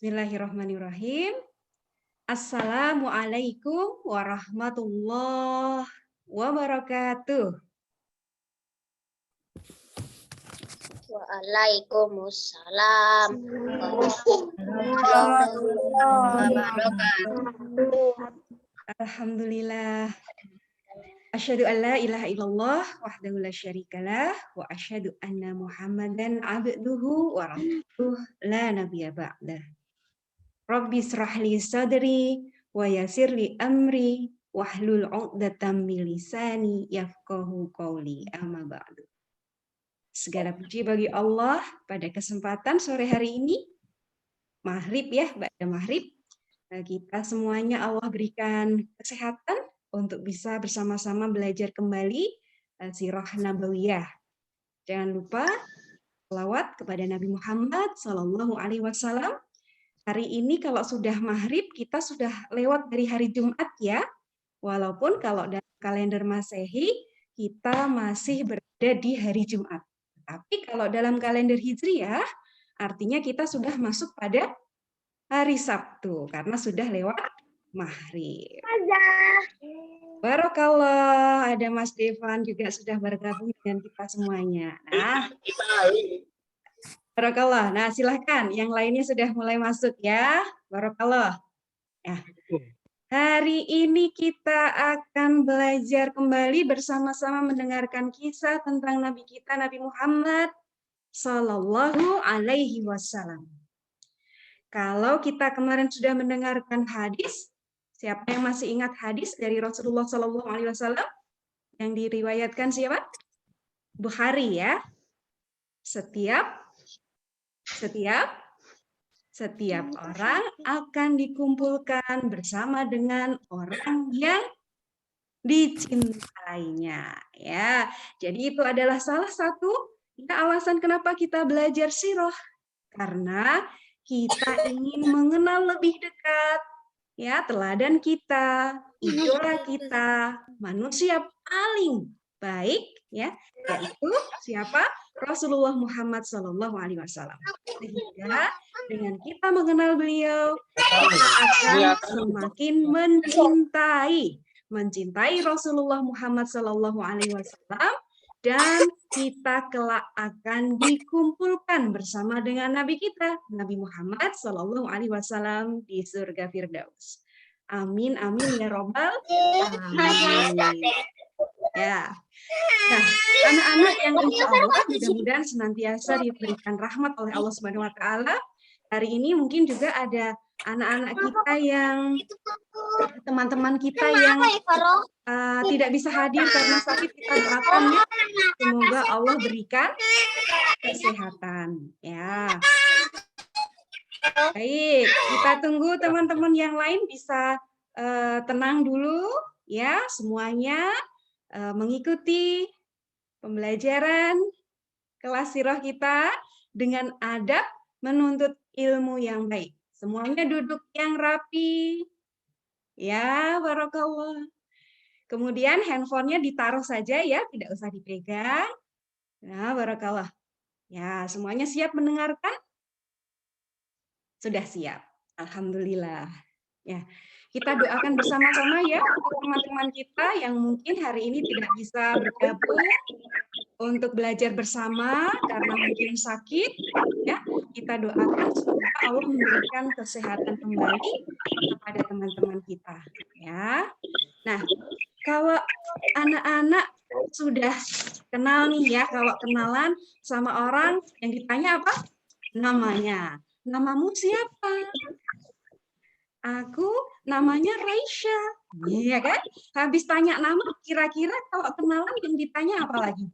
Bismillahirrahmanirrahim. Assalamualaikum warahmatullahi wabarakatuh. Waalaikumsalam warahmatullahi wabarakatuh. Alhamdulillah. Asyhadu an la ilaha illallah wahdahu la syarikalah wa asyhadu anna Muhammadan abduhu wa rasuluh la nabiyya ba'dah. Rabbi shrahli sadri wa yassirli amri wahlul 'uqdatam min lisani yafqahu qawli amma ba'du. Segala puji bagi Allah pada kesempatan sore hari ini, maghrib ya, ba'da maghrib, kita semuanya Allah berikan kesehatan untuk bisa bersama-sama belajar kembali sirah nabawiyah. Jangan lupa selawat kepada Nabi Muhammad Sallallahu Alaihi Wasallam. Hari ini kalau sudah maghrib kita sudah lewat dari hari Jumat ya. Walaupun kalau dalam kalender Masehi kita masih berada di hari Jumat. Tapi kalau dalam kalender Hijriah artinya kita sudah masuk pada hari Sabtu karena sudah lewat maghrib. Barakallah, ada Mas Devan juga sudah bergabung dengan kita semuanya. Nah, barakallah. Nah, silahkan. Yang lainnya sudah mulai masuk ya. Barakallah. Ya. Hari ini kita akan belajar kembali bersama-sama mendengarkan kisah tentang Nabi kita, Nabi Muhammad Sallallahu Alaihi Wasallam. Kalau kita kemarin sudah mendengarkan hadis, siapa yang masih ingat hadis dari Rasulullah Sallallahu Alaihi Wasallam yang diriwayatkan siapa? Bukhari ya. Setiap orang akan dikumpulkan bersama dengan orang yang dicintainya. Ya, jadi itu adalah salah satu alasan kenapa kita belajar sirah, karena kita ingin mengenal lebih dekat ya teladan kita, idola kita, manusia paling baik ya, yaitu siapa? Rasulullah Muhammad Sallallahu Alaihi Wasallam. Sehingga dengan kita mengenal beliau, kita akan semakin mencintai Rasulullah Muhammad Sallallahu Alaihi Wasallam, dan kita kelak akan dikumpulkan bersama dengan Nabi kita, Nabi Muhammad Sallallahu Alaihi Wasallam di surga Firdaus. Amin, amin ya robbal alamin. Ya. Nah, anak-anak yang insya Allah mudah-mudahan senantiasa diberikan rahmat oleh Allah Subhanahu Wa Taala. Hari ini mungkin juga ada anak-anak kita yang teman-teman kita yang tidak bisa hadir karena sakit, kita doakan ya. Semoga Allah berikan kesehatan. Ya. Baik, kita tunggu teman-teman yang lain bisa tenang dulu ya, semuanya mengikuti pembelajaran kelas sirah kita dengan adab menuntut ilmu yang baik. Semuanya duduk yang rapi. Ya, barakallah. Kemudian handphonenya ditaruh saja ya, tidak usah dipegang. Nah, barakallah. Ya, semuanya siap mendengarkan? Sudah siap. Alhamdulillah. Ya. Kita doakan bersama-sama ya untuk teman-teman kita yang mungkin hari ini tidak bisa bergabung untuk belajar bersama karena mungkin sakit. Ya, kita doakan semoga Allah memberikan kesehatan kembali kepada teman-teman kita. Ya. Nah, kalau anak-anak sudah kenal nih ya, kalau kenalan sama orang yang ditanya apa? Namanya. Namamu siapa? Aku namanya Raisya. Iya kan? Habis tanya nama, kira-kira kalau kenalan yang ditanya apa lagi?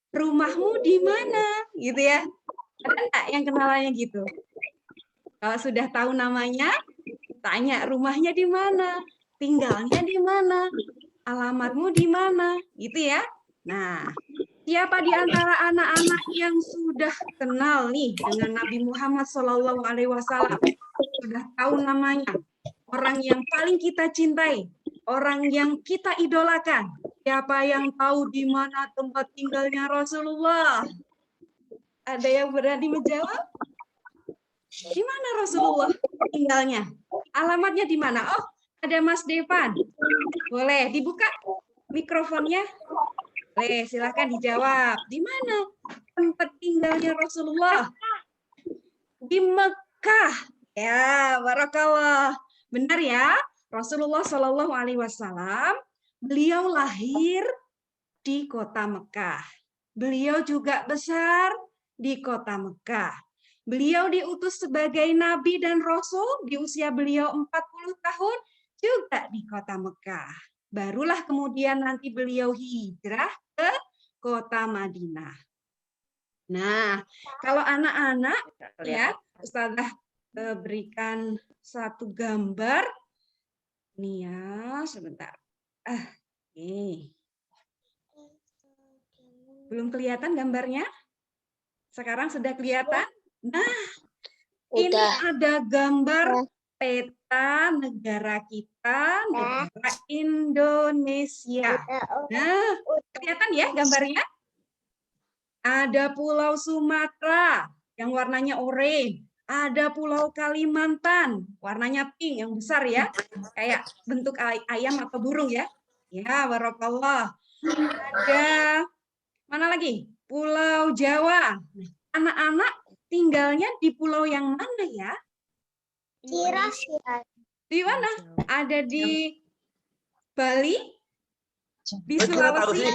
Rumahmu di mana? Gitu ya. Ada nggak yang kenalannya gitu? Kalau sudah tahu namanya, tanya rumahnya di mana? Tinggalnya di mana? Alamatmu di mana? Gitu ya. Nah, siapa di antara anak-anak yang sudah kenal nih dengan Nabi Muhammad SAW, sudah tahu namanya, orang yang paling kita cintai, orang yang kita idolakan? Siapa yang tahu di mana tempat tinggalnya Rasulullah? Ada yang berani menjawab? Di mana Rasulullah tinggalnya? Alamatnya di mana? Oh, ada Mas Devan. Boleh dibuka mikrofonnya? Boleh, silakan dijawab. Di mana tempat tinggalnya Rasulullah? Di Mekah. Ya, barakallah. Benar ya? Rasulullah Shallallahu alaihi wasallam beliau lahir di kota Mekah. Beliau juga besar di kota Mekah. Beliau diutus sebagai nabi dan rasul di usia beliau 40 tahun juga di kota Mekah. Barulah kemudian nanti beliau hijrah ke kota Madinah. Nah, kalau anak-anak ya, Ustazah berikan satu gambar. Nih ya, sebentar. Nih. Belum kelihatan gambarnya? Sekarang sudah kelihatan? Nah, ini ada gambar peta negara kita, negara Indonesia. Nah, kelihatan ya gambarnya? Ada Pulau Sumatera yang warnanya oranye. Ada Pulau Kalimantan, warnanya pink yang besar ya. Kayak bentuk ayam atau burung ya. Ya, barakallah. Ada mana lagi? Pulau Jawa. Anak-anak tinggalnya di pulau yang mana ya? Di mana? Ada di Bali, di Sulawesi,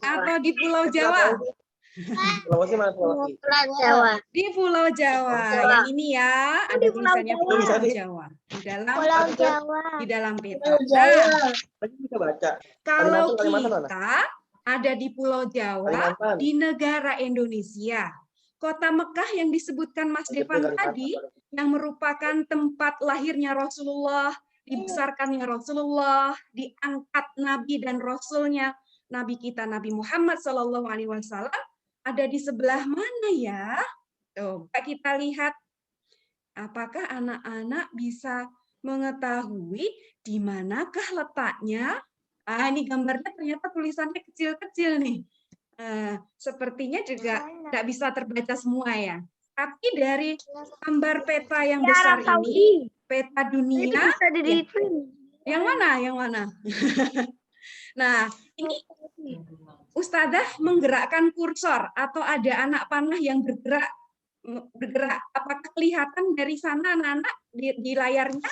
atau di Pulau Jawa? Di Pulau Jawa. Yang ini ya, ada tulisannya Pulau Jawa. Di dalam peta. Nah, kalau kita ada di Pulau Jawa, di negara Indonesia, kota Mekah yang disebutkan Mas Devan tadi, yang merupakan tempat lahirnya Rasulullah, dibesarkannya Rasulullah, diangkat Nabi dan Rasulnya, Nabi kita Nabi Muhammad SAW, ada di sebelah mana ya? Coba kita lihat. Apakah anak-anak bisa mengetahui di manakah letaknya? Ini gambarnya ternyata tulisannya kecil-kecil nih. Sepertinya juga tidak bisa terbaca semua ya. Tapi dari gambar peta yang besar ini, peta dunia, yang mana? Yang mana? Nah, ini Ustadzah menggerakkan kursor atau ada anak panah yang bergerak. Apakah kelihatan dari sana anak-anak di layarnya?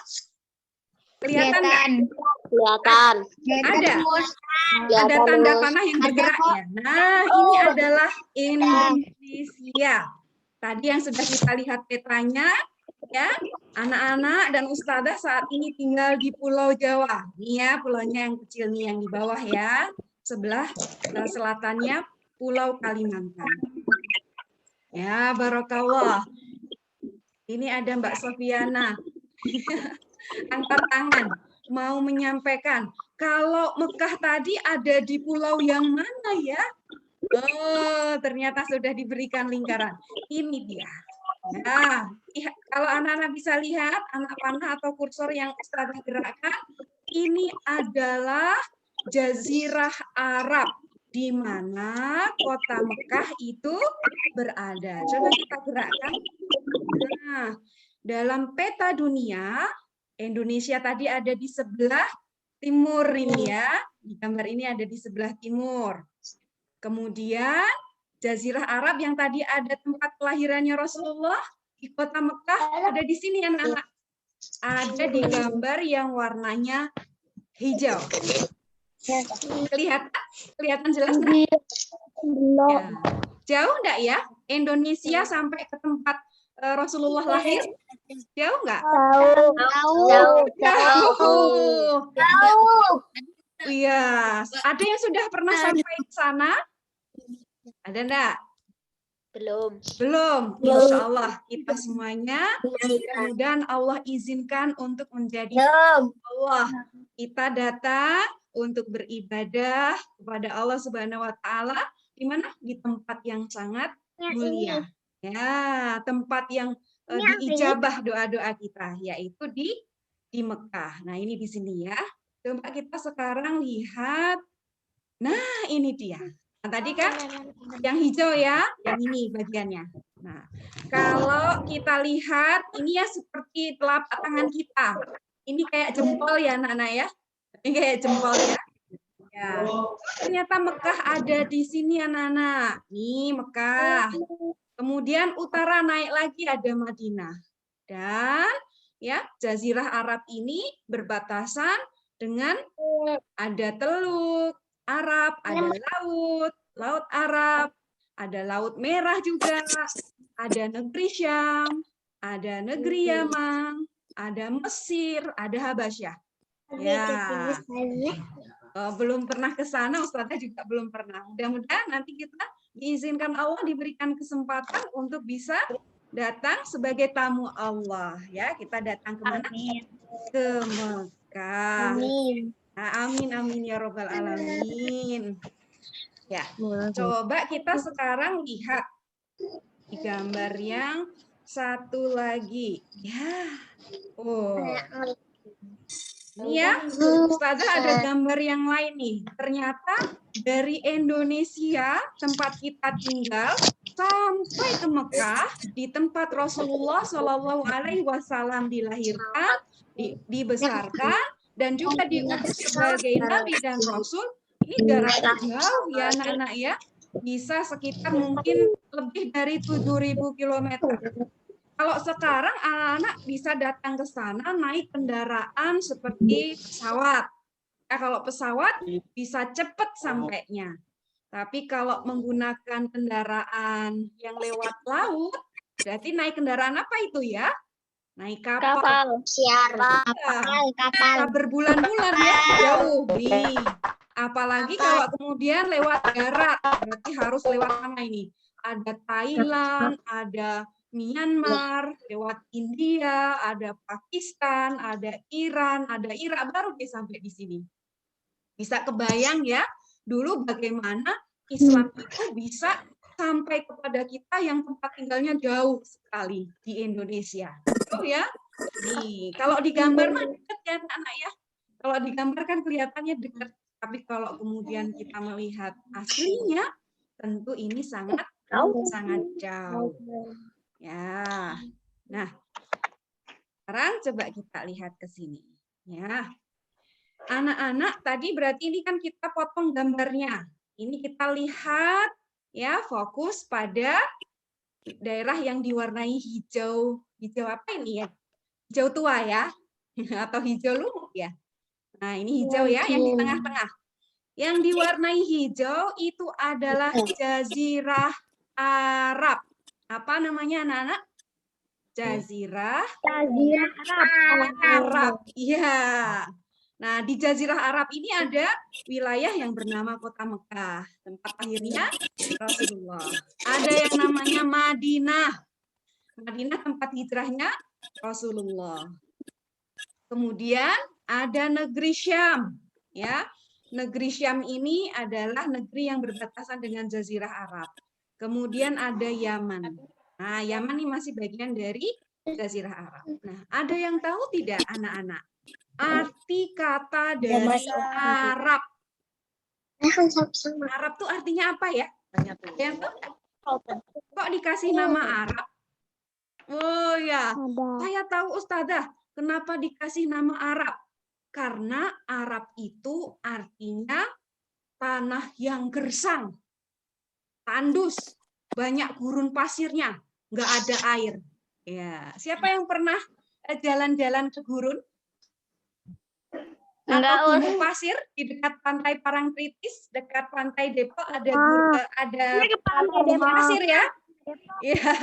Kelihatan nggak? Kelihatan. Ada tanda panah yang bergerak ya. Nah, ini adalah Indonesia. Tadi yang sudah kita lihat petanya, ya, anak-anak dan ustadzah saat ini tinggal di Pulau Jawa. Nih ya, pulaunya yang kecil nih yang di bawah ya. Sebelah selatannya Pulau Kalimantan. Ya, barakallah. Ini ada Mbak Sofiana. Angkat tangan. Mau menyampaikan. Kalau Mekah tadi ada di pulau yang mana ya? Oh, ternyata sudah diberikan lingkaran. Ini dia. Nah, kalau anak-anak bisa lihat, anak panah atau kursor yang Ustazah gerakkan, ini adalah Jazirah Arab, di mana kota Mekah itu berada. Coba kita gerakkan. Nah, dalam peta dunia, Indonesia tadi ada di sebelah timur ini ya. Di gambar ini ada di sebelah timur. Kemudian Jazirah Arab yang tadi ada tempat kelahirannya Rasulullah di kota Mekah ada di sini anak-anak. Ada di gambar yang warnanya hijau. Kelihatan jelas nggak? Ya. Jauh nggak ya Indonesia sampai ke tempat Rasulullah lahir? Jauh nggak? Jauh. Iya. Ada yang sudah pernah sampai ke sana? Ada enggak? Belum. Insya Allah kita semuanya mudah-mudahan Allah izinkan untuk menjadi Allah. Kita datang untuk beribadah kepada Allah Subhanahu wa taala di mana? Di tempat yang sangat mulia. Ya, tempat yang diijabah doa-doa kita yaitu di Mekah. Nah, ini di sini ya. Coba kita sekarang lihat. Nah, ini dia. Nah, tadi kan yang hijau ya, yang ini bagiannya. Nah, kalau kita lihat ini ya seperti telapak tangan kita. Ini kayak jempol ya anak-anak ya. Ini kayak jempol ya. Ya. Ternyata Mekah ada di sini anak-anak. Nih Mekah. Kemudian utara naik lagi ada Madinah. Dan ya Jazirah Arab ini berbatasan dengan ada Teluk Arab, ada Laut Arab, ada Laut Merah juga, ada negeri Syam, ada negeri Yaman, ada Mesir, ada Habasyah. Ya, belum pernah ke sana, Ustazah juga belum pernah. Mudah-mudahan nanti kita diizinkan Allah diberikan kesempatan untuk bisa datang sebagai tamu Allah. Ya, kita datang kemana? Ke Mekah. Amin. Nah, amin amin ya robbal alamin. Ya, coba kita sekarang lihat di gambar yang satu lagi. Ya, ini ya, Ustazah ada gambar yang lain nih. Ternyata dari Indonesia tempat kita tinggal sampai ke Mekah di tempat Rasulullah Shallallahu Alaihi Wasallam dilahirkan, dibesarkan, dan juga diutus sebagai Nabi dan Rasul. Ini jaraknya jauh ya anak-anak ya. Bisa sekitar mungkin lebih dari 7.000 km. Kalau sekarang anak-anak bisa datang ke sana naik kendaraan seperti pesawat. Ya, kalau pesawat bisa cepat sampainya. Tapi kalau menggunakan kendaraan yang lewat laut, berarti naik kendaraan apa itu ya? Naik kapal. Kapal berbulan-bulan ya, jauh. Nih. Apalagi kalau kemudian lewat darat, berarti harus lewat mana ini? Ada Thailand, ada Myanmar, lewat India, ada Pakistan, ada Iran, ada Irak, baru dia sampai di sini. Bisa kebayang ya, dulu bagaimana Islam itu bisa sampai kepada kita yang tempat tinggalnya jauh sekali di Indonesia. Oh ya, nih kalau digambar mah dekat ya anak-anak ya. Kalau digambar kan kelihatannya dekat, tapi kalau kemudian kita melihat aslinya, tentu ini sangat jauh. Ya, nah sekarang coba kita lihat ke sini. Ya, anak-anak tadi berarti ini kan kita potong gambarnya. Ini kita lihat ya fokus pada daerah yang diwarnai hijau. Hijau apa ini ya? Hijau tua ya, atau hijau lumut ya. Nah ini hijau ya yang di tengah-tengah. Yang diwarnai hijau itu adalah Jazirah Arab. Apa namanya anak-anak? Jazirah Arab. Iya. Nah, di Jazirah Arab ini ada wilayah yang bernama Kota Mekah, tempat lahirnya Rasulullah. Ada yang namanya Madinah. Madinah tempat hijrahnya Rasulullah. Kemudian ada negeri Syam, ya. Negeri Syam ini adalah negeri yang berbatasan dengan Jazirah Arab. Kemudian ada Yaman. Nah, Yaman ini masih bagian dari Jazirah Arab. Nah, ada yang tahu tidak anak-anak? Arti kata dari Arab. Arab itu artinya apa ya? Yang kok dikasih nama Arab? Oh ya, saya tahu Ustazah. Kenapa dikasih nama Arab? Karena Arab itu artinya tanah yang gersang, tandus, banyak gurun pasirnya, nggak ada air. Ya, siapa yang pernah jalan-jalan ke gurun? Atau gurun pasir di dekat pantai Parangtritis, dekat pantai Depok ada gurun pasir ya? Iya.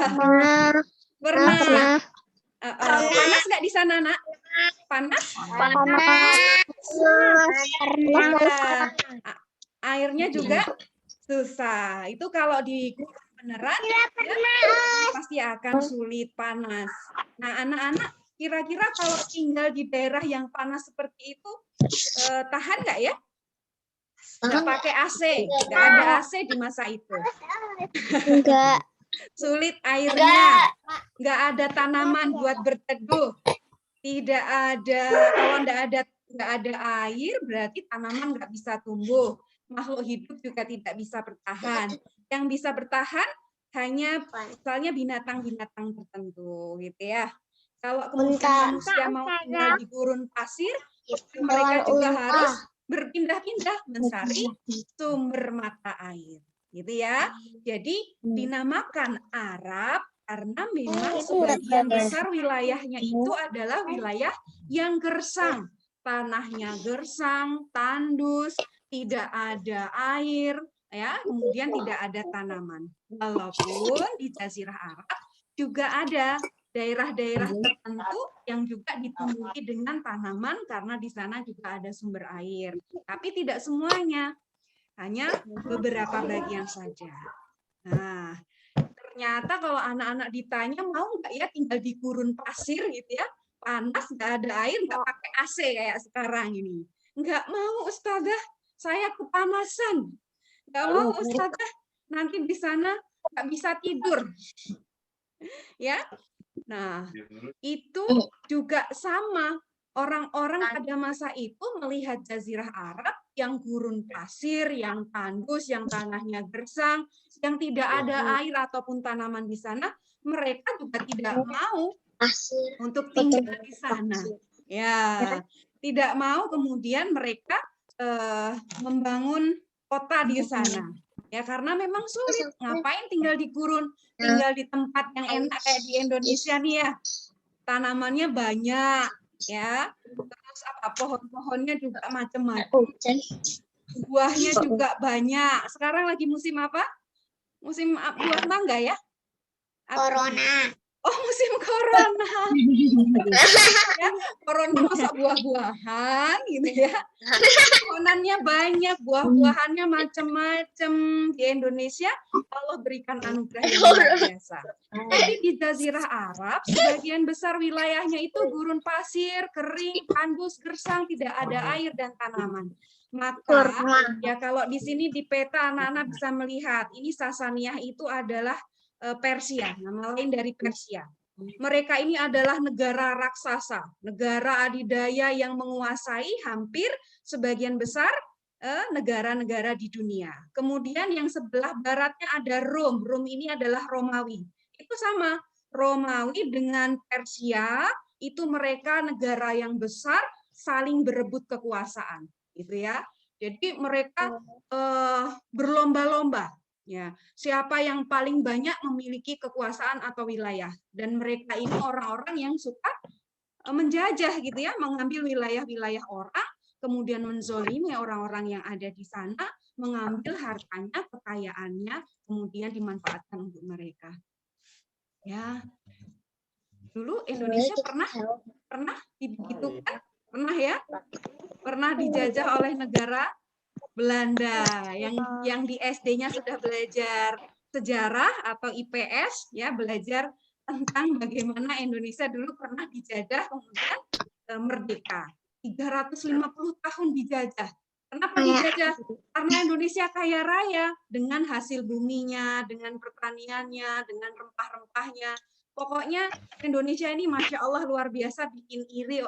Pernah. Panas nggak di sana, Nak? Panas? Airnya juga susah. Itu kalau di gurun beneran ya, pasti akan sulit panas. Nah, anak-anak kira-kira kalau tinggal di daerah yang panas seperti itu tahan nggak ya? Nggak pakai AC, nggak ada AC di masa itu. Enggak. Sulit airnya, nggak ada tanaman buat berteduh, tidak ada, kalau nggak ada air berarti tanaman nggak bisa tumbuh, makhluk hidup juga tidak bisa bertahan. Yang bisa bertahan hanya misalnya binatang-binatang tertentu gitu ya. Kalau kemudian manusia mau tinggal di gurun pasir, mereka juga harus berpindah-pindah mencari sumber mata air, gitu ya. Jadi dinamakan Arab karena memang sebagian besar wilayahnya itu adalah wilayah yang gersang, tanahnya gersang, tandus, tidak ada air, ya, kemudian tidak ada tanaman. Walaupun di Jazirah Arab juga ada daerah-daerah tertentu yang juga ditumbuhi dengan tanaman karena di sana juga ada sumber air. Tapi tidak semuanya, hanya beberapa bagian saja. Nah, ternyata kalau anak-anak ditanya mau nggak ya tinggal di gurun pasir gitu ya, panas, nggak ada air, nggak pakai AC kayak sekarang ini. Nggak mau Ustazah, saya kepanasan. Nggak mau Ustazah, nanti di sana nggak bisa tidur. Ya, nah, itu juga sama. Orang-orang pada masa itu melihat Jazirah Arab yang gurun pasir, yang tandus, yang tanahnya gersang, yang tidak ada air ataupun tanaman di sana, mereka juga tidak mau untuk tinggal di sana. Ya, tidak mau kemudian mereka membangun kota di sana. Ya, karena memang sulit. Ngapain tinggal di gurun? Tinggal di tempat yang enak kayak di Indonesia nih ya. Tanamannya banyak, ya. Terus apa? Pohon-pohonnya juga macam-macam. Buahnya juga banyak. Sekarang lagi musim apa? Musim buah mangga ya? Corona. Oh, musim corona. Ya, corona masa buah-buahan gitu ya. Pohonannya banyak, buah-buahannya macam-macam. Di Indonesia Allah berikan anugerah yang luar biasa. Tapi di Jazirah Arab sebagian besar wilayahnya itu gurun pasir, kering, tandus, gersang, tidak ada air dan tanaman. Maka ya kalau di sini di peta anak-anak bisa melihat ini Sasaniyah itu adalah Persia, nama lain dari Persia. Mereka ini adalah negara raksasa, negara adidaya yang menguasai hampir sebagian besar negara-negara di dunia. Kemudian yang sebelah baratnya ada Rom. Rom ini adalah Romawi. Itu sama, Romawi dengan Persia, itu mereka negara yang besar saling berebut kekuasaan, gitu ya. Jadi mereka berlomba-lomba. Ya, siapa yang paling banyak memiliki kekuasaan atau wilayah, dan mereka ini orang-orang yang suka menjajah gitu ya, mengambil wilayah-wilayah orang, kemudian menzolimi orang-orang yang ada di sana, mengambil hartanya, kekayaannya, kemudian dimanfaatkan untuk mereka. Ya, dulu Indonesia pernah dibegitukan, pernah ya, pernah dijajah oleh negara Belanda. Yang di SD-nya sudah belajar sejarah atau IPS ya, belajar tentang bagaimana Indonesia dulu pernah dijajah kemudian merdeka. 350 tahun dijajah. Kenapa dijajah? Karena Indonesia kaya raya dengan hasil buminya, dengan pertaniannya, dengan rempah-rempahnya. Pokoknya Indonesia ini Masya Allah luar biasa, bikin iri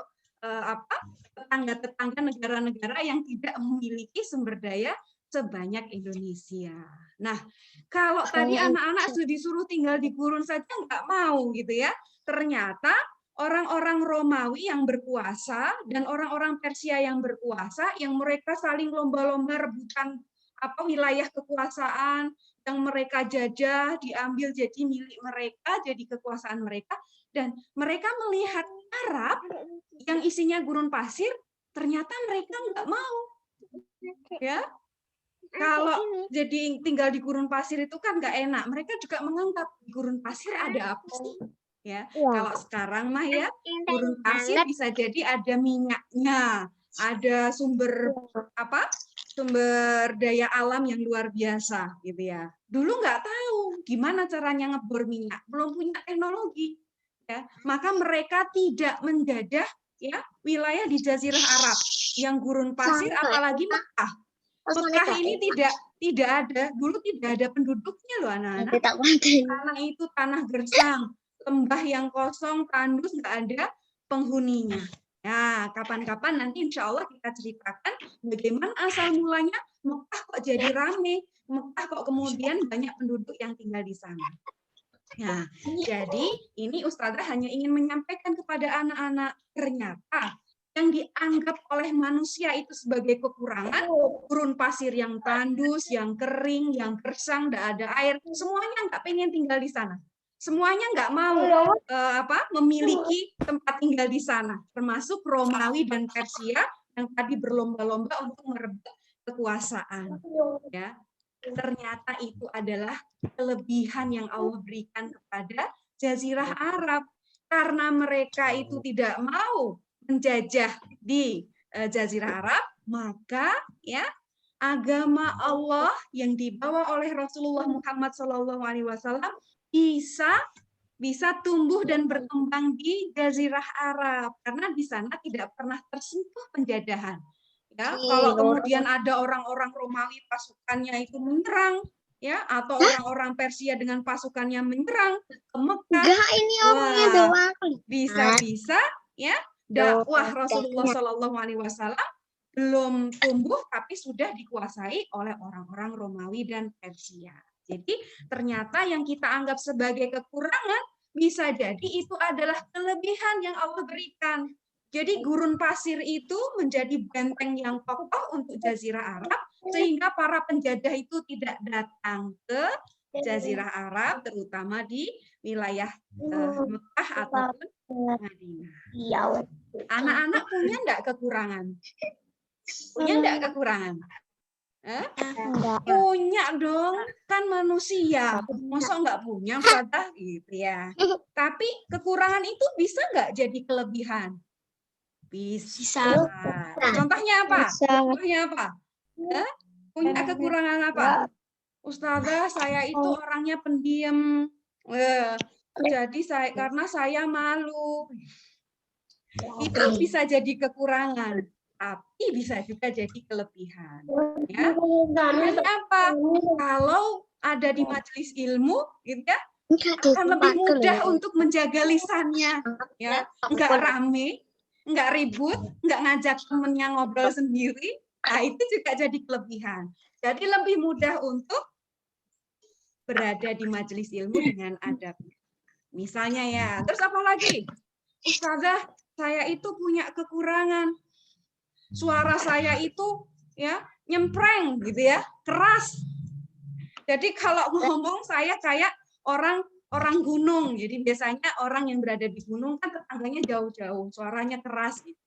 tetangga-tetangga negara-negara yang tidak memiliki sumber daya sebanyak Indonesia. Nah, kalau tadi anak-anak sudah disuruh tinggal di gurun saja nggak mau gitu ya. Ternyata orang-orang Romawi yang berkuasa dan orang-orang Persia yang berkuasa, yang mereka saling lomba-lomba rebutan wilayah kekuasaan, yang mereka jajah, diambil jadi milik mereka, jadi kekuasaan mereka, dan mereka melihat Arab yang isinya gurun pasir, ternyata mereka nggak mau. Ya, kalau jadi tinggal di gurun pasir itu kan nggak enak. Mereka juga menganggap di gurun pasir ada apa sih? Ya, kalau sekarang mah ya gurun pasir bisa jadi ada minyaknya, ada sumber sumber daya alam yang luar biasa gitu ya. Dulu nggak tahu gimana caranya ngebor minyak, belum punya teknologi. Ya, maka mereka tidak menjajah ya wilayah di Jazirah Arab yang gurun pasir, apalagi Mekah. Mekah ini tidak ada, dulu tidak ada penduduknya loh anak-anak. Tanah itu tanah gersang, lembah yang kosong, tandus, nggak ada penghuninya. Nah, kapan-kapan nanti insya Allah kita ceritakan bagaimana asal mulanya Mekah kok jadi rame, Mekah kok kemudian banyak penduduk yang tinggal di sana. Nah, jadi ini Ustazah hanya ingin menyampaikan kepada anak-anak, ternyata yang dianggap oleh manusia itu sebagai kekurangan, gurun pasir yang tandus, yang kering, yang gersang, tidak ada air, semuanya nggak pengen tinggal di sana. Semuanya nggak mau memiliki tempat tinggal di sana, termasuk Romawi dan Persia yang tadi berlomba-lomba untuk merebut kekuasaan. Ya, ternyata itu adalah kelebihan yang Allah berikan kepada Jazirah Arab, karena mereka itu tidak mau menjajah di Jazirah Arab, maka ya agama Allah yang dibawa oleh Rasulullah Muhammad SAW bisa tumbuh dan berkembang di Jazirah Arab, karena di sana tidak pernah tersentuh penjajahan. Ya, kalau kemudian ada orang-orang Romawi pasukannya itu menyerang, ya, atau orang-orang Persia dengan pasukannya menyerang ke Mekah, wah, bisa-bisa ya dakwah Rasulullah SAW belum tumbuh tapi sudah dikuasai oleh orang-orang Romawi dan Persia. Jadi ternyata yang kita anggap sebagai kekurangan bisa jadi itu adalah kelebihan yang Allah berikan. Jadi gurun pasir itu menjadi benteng yang kokoh untuk Jazirah Arab, sehingga para penjajah itu tidak datang ke Jazirah Arab, terutama di wilayah Mekah ataupun Madinah. Anak-anak punya enggak kekurangan? Punya enggak kekurangan? Punya dong, kan manusia. Masa enggak punya, Ustazah? Gitu ya. Tapi kekurangan itu bisa enggak jadi kelebihan? Bisa. Contohnya apa? Contohnya apa? Punya kekurangan apa? Ustazah, saya itu orangnya pendiam. Jadi karena saya malu. Itu bisa jadi kekurangan, tapi bisa juga jadi kelebihan. Ya. Jadi apa? Kalau ada di majelis ilmu, gitu ya, akan lebih mudah untuk menjaga lisannya. Ya, nggak rame, nggak ribut, nggak ngajak temennya ngobrol sendiri. Nah, itu juga jadi kelebihan. Jadi lebih mudah untuk berada di majelis ilmu dengan adab. Misalnya ya, terus apa lagi? Ustazah, saya itu punya kekurangan. Suara saya itu ya nyempreng gitu ya, keras. Jadi kalau ngomong saya kayak orang gunung. Jadi biasanya orang yang berada di gunung kan tetangganya jauh-jauh, suaranya keras gitu.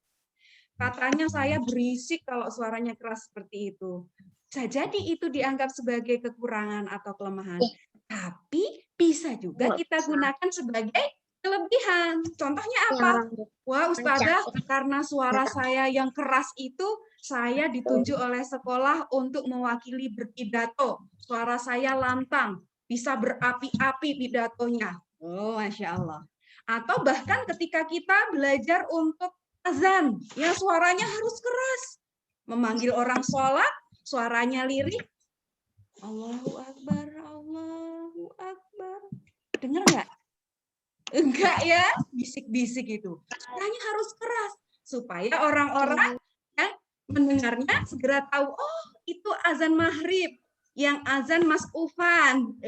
Katanya saya berisik kalau suaranya keras seperti itu. Bisa jadi itu dianggap sebagai kekurangan atau kelemahan. Tapi bisa juga kita gunakan sebagai kelebihan. Contohnya apa? Wah, Ustazah, karena suara saya yang keras itu, saya ditunjuk oleh sekolah untuk mewakili berpidato. Suara saya lantang, bisa berapi-api pidatonya. Oh, Masya Allah. Atau bahkan ketika kita belajar untuk azan, ya suaranya harus keras. Memanggil orang sholat, suaranya lirik. Allahu Akbar, Allahu Akbar. Dengar nggak? Enggak ya, bisik-bisik itu. Suaranya harus keras supaya orang-orang yang mendengarnya segera tahu, oh itu azan maghrib, yang azan mas'ufan.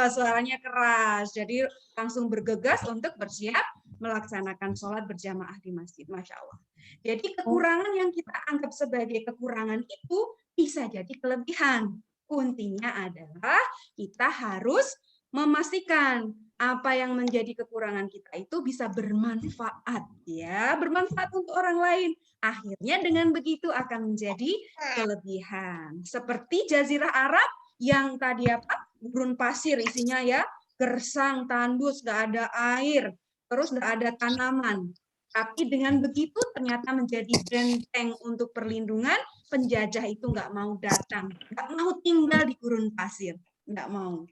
Suaranya keras, jadi langsung bergegas untuk bersiap melaksanakan sholat berjamaah di masjid. Masya Allah. Jadi kekurangan yang kita anggap sebagai kekurangan itu bisa jadi kelebihan. Kuntinya adalah kita harus memastikan apa yang menjadi kekurangan kita itu bisa bermanfaat, ya, bermanfaat untuk orang lain. Akhirnya dengan begitu akan menjadi kelebihan. Seperti Jazirah Arab yang tadi apa? Gurun pasir isinya ya, gersang, tandus, nggak ada air, terus nggak ada tanaman. Tapi dengan begitu ternyata menjadi benteng untuk perlindungan, penjajah itu nggak mau datang, nggak mau tinggal di gurun pasir, nggak mau.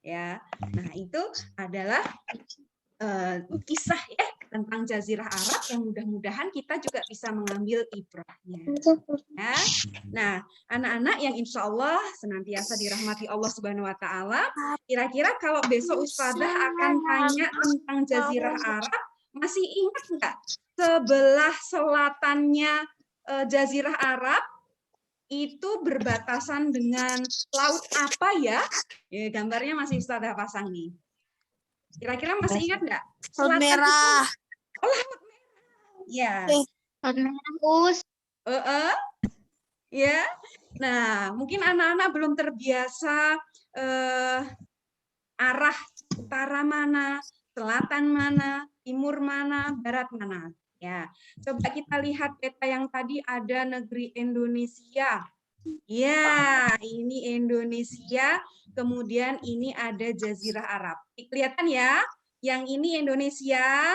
Ya, nah itu adalah kisah ya tentang Jazirah Arab yang mudah-mudahan kita juga bisa mengambil ibrahnya. Ya. Nah, anak-anak yang insya Allah senantiasa dirahmati Allah Subhanahu Wa Taala. Kira-kira kalau besok Ustazah akan tanya tentang Jazirah Arab, masih ingat nggak sebelah selatannya Jazirah Arab itu berbatasan dengan laut apa ya? Gambarnya masih Ustazah pasang nih. Kira-kira masih ingat nggak? Laut merah. Ya. Laut merah. Ya. Nah, mungkin anak-anak belum terbiasa arah utara mana, selatan mana, timur mana, barat mana. Ya, coba kita lihat peta yang tadi ada negeri Indonesia. Ya, ini Indonesia, kemudian ini ada Jazirah Arab. Kelihatan ya? Yang ini Indonesia.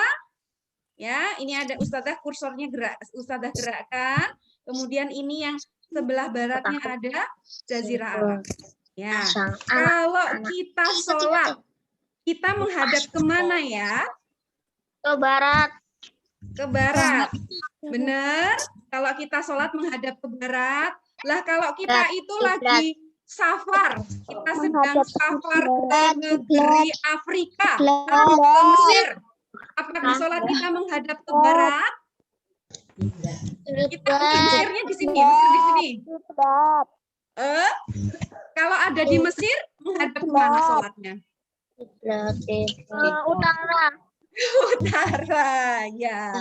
Ya, ini ada Ustazah kursornya Ustazah gerakkan. Kemudian ini yang sebelah baratnya ada Jazirah Arab. Ya, kalau kita sholat, kita menghadap kemana ya? Ke barat. Ke barat. Benar? Kalau kita sholat menghadap ke barat. Lah kalau kita itu lagi safar, kita sedang safar ke negeri Afrika atau ke Mesir. Apakah sholat kita menghadap ke barat? Kita Mesirnya di sini, Mesir di sini. Kalau ada di Mesir, menghadap kemana sholatnya? Utara. Utara, ya.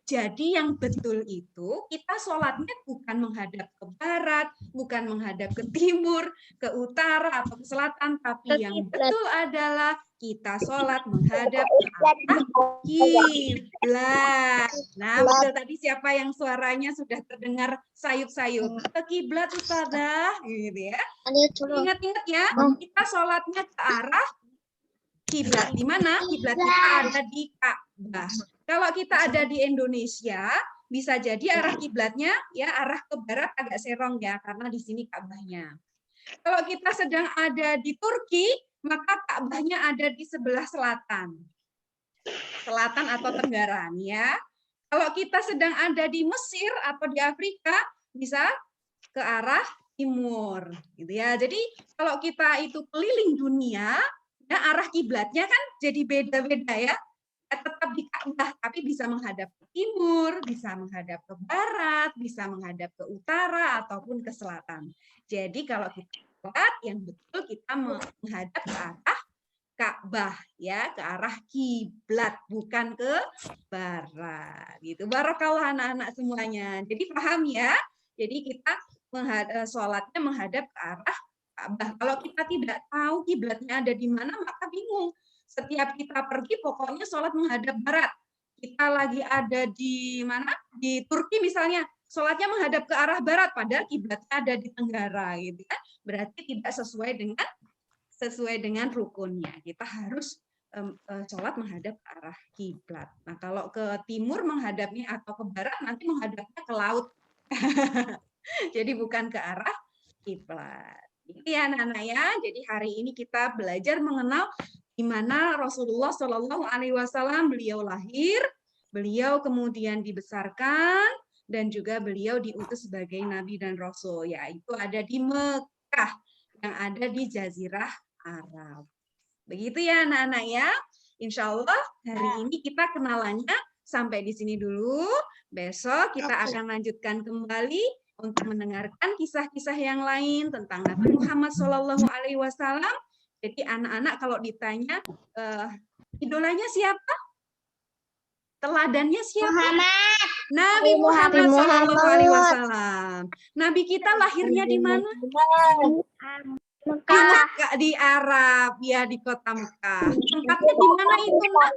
Jadi yang betul itu kita sholatnya bukan menghadap ke barat, bukan menghadap ke timur, ke utara atau ke selatan, tapi yang betul adalah kita sholat menghadap ke arah kiblat. Nah, betul tadi siapa yang suaranya sudah terdengar sayup-sayup? Ke kiblat Ustazah, gitu ya. Ingat-ingat ya, kita sholatnya ke arah kiblat. Di mana? Kiblat kita ada di Ka'bah. Kalau kita ada di Indonesia, bisa jadi arah kiblatnya ya arah ke barat agak serong ya, karena di sini Ka'bahnya. Kalau kita sedang ada di Turki, maka Ka'bahnya ada di sebelah selatan. Selatan atau tenggara ya. Kalau kita sedang ada di Mesir atau di Afrika, bisa ke arah timur gitu ya. Jadi kalau kita itu keliling dunia, ya, arah kiblatnya kan jadi beda-beda ya. Tetap di Ka'bah, tapi bisa menghadap ke timur, bisa menghadap ke barat, bisa menghadap ke utara ataupun ke selatan. Jadi kalau kita lihat yang betul kita menghadap ke arah Ka'bah ya, ke arah kiblat, bukan ke barat. Gitu. Barakallah anak-anak semuanya. Jadi paham ya? Jadi kita sholatnya menghadap ke arah Ka'bah. Kalau kita tidak tahu kiblatnya ada di mana, maka bingung. Setiap kita pergi, pokoknya sholat menghadap barat. Kita lagi ada di mana? Di Turki misalnya, sholatnya menghadap ke arah barat, padahal kiblatnya ada di tenggara, gitu kan? Berarti tidak sesuai dengan rukunnya. Kita harus sholat menghadap ke arah kiblat. Nah, kalau ke timur menghadapnya atau ke barat, nanti menghadapnya ke laut. Jadi bukan ke arah kiblat. Itu ya anak-anak ya. Jadi hari ini kita belajar mengenal di mana Rasulullah Shallallahu Alaihi Wasallam beliau lahir, beliau kemudian dibesarkan, dan juga beliau diutus sebagai nabi dan rasul, yaitu ada di Mekah yang ada di Jazirah Arab. Begitu ya anak-anak ya. Insya Allah hari ini kita kenalannya sampai di sini dulu. Besok kita akan lanjutkan kembali untuk mendengarkan kisah-kisah yang lain tentang Nabi Muhammad SAW. Jadi anak-anak kalau ditanya idolanya siapa? Teladannya siapa? Muhammad. Nabi Muhammad SAW. Nabi kita lahirnya di mana? Mekah, di Arab, ya di kota Mekah. Tempatnya di mana itu, Nak?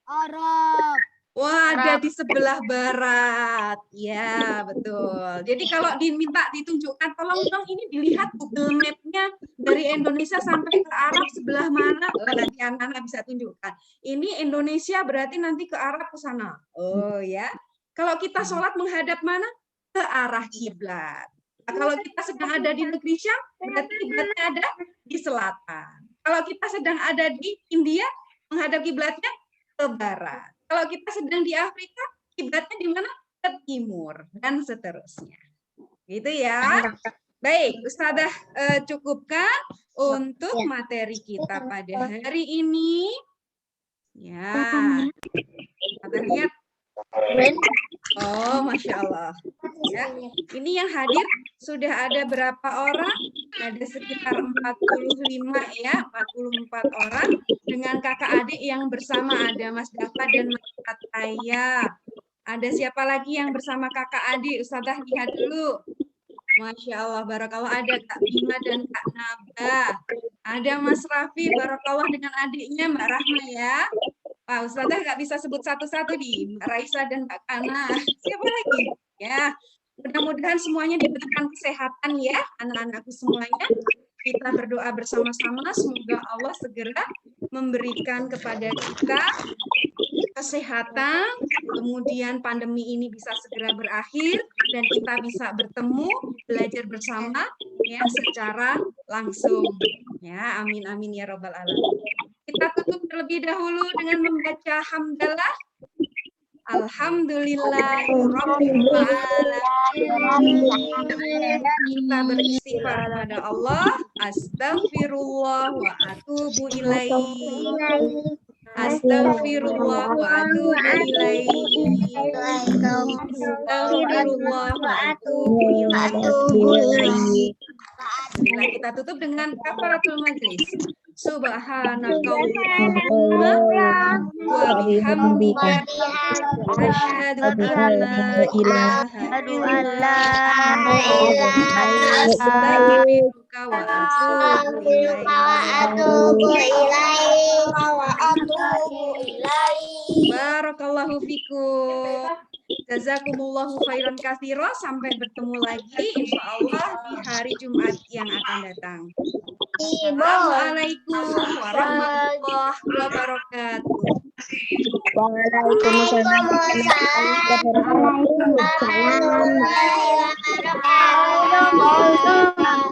Arab. Wah, ada di sebelah barat. Ya, betul. Jadi kalau diminta ditunjukkan, tolong dong ini dilihat Google Map-nya dari Indonesia sampai ke Arab sebelah mana. Oh, nanti anak-anak bisa tunjukkan. Ini Indonesia berarti nanti ke Arab ke sana. Oh ya. Kalau kita sholat menghadap mana? Ke arah kiblat. Nah, kalau kita sedang ada di negeri Syam, berarti kiblatnya ada di selatan. Kalau kita sedang ada di India, menghadap kiblatnya ke barat. Kalau kita sedang di Afrika, kiblatnya di mana? Ke timur dan seterusnya. Gitu ya. Baik, Ustazah cukupkan untuk materi kita pada hari ini. Ya. Ustazah lihat. Oh, Masya Allah. Ya. Ini yang hadir sudah ada berapa orang? Ada sekitar 45 ya, 44 orang dengan kakak adik yang bersama, ada Mas Dafa dan Mas Ataya. Ada siapa lagi yang bersama kakak adik? Ustazah lihat dulu. Masya Allah, barakallah, ada Kak Bima dan Kak Naba. Ada Mas Raffi, barakallah dengan adiknya Mbak Rahma ya. Pak Ustazah nggak bisa sebut satu-satu nih, Mbak Raisa dan Mbak Kana. Siapa lagi? Ya, mudah-mudahan semuanya diberikan kesehatan ya, anak-anakku semuanya. Kita berdoa bersama-sama, semoga Allah segera memberikan kepada kita kesehatan, kemudian pandemi ini bisa segera berakhir, dan kita bisa bertemu, belajar bersama ya secara langsung. Ya, amin amin ya robbal alamin. Kita tutup terlebih dahulu dengan membaca hamdalah. Alhamdulillahirabbil alamin. Kita beristighfar kepada Allah. Astaghfirullah wa atubu ilaihi. Astaghfirullah wa atubu ilaihi. Astaghfirullah wa atubu ilaihi. Alhamdulillah, kita tutup dengan kafaratul majlis. Subhanakallahumma wa bihamdika asyhadu an la ilaha illa anta astaghfiruka wa atubu ilaik. Barakallahu fikum. Jazakumullahu khairan katsira. Sampai bertemu lagi insyaallah di hari Jumat yang akan datang. Assalamualaikum warahmatullahi wabarakatuh. Waalaikumsalam warahmatullahi wabarakatuh.